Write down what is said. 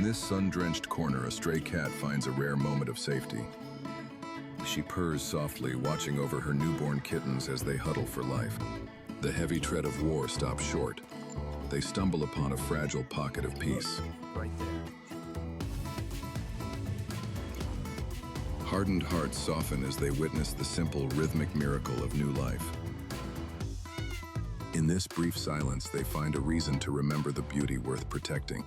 this sun-drenched corner, a stray cat finds a rare moment of safety. She purrs softly, watching over her newborn kittens as they huddle for life. The heavy tread of war stops short. They stumble upon a fragile pocket of peace. Right there. Hardened hearts soften as they witness the simple, rhythmic miracle of new life. In this brief silence, they find a reason to remember the beauty worth protecting.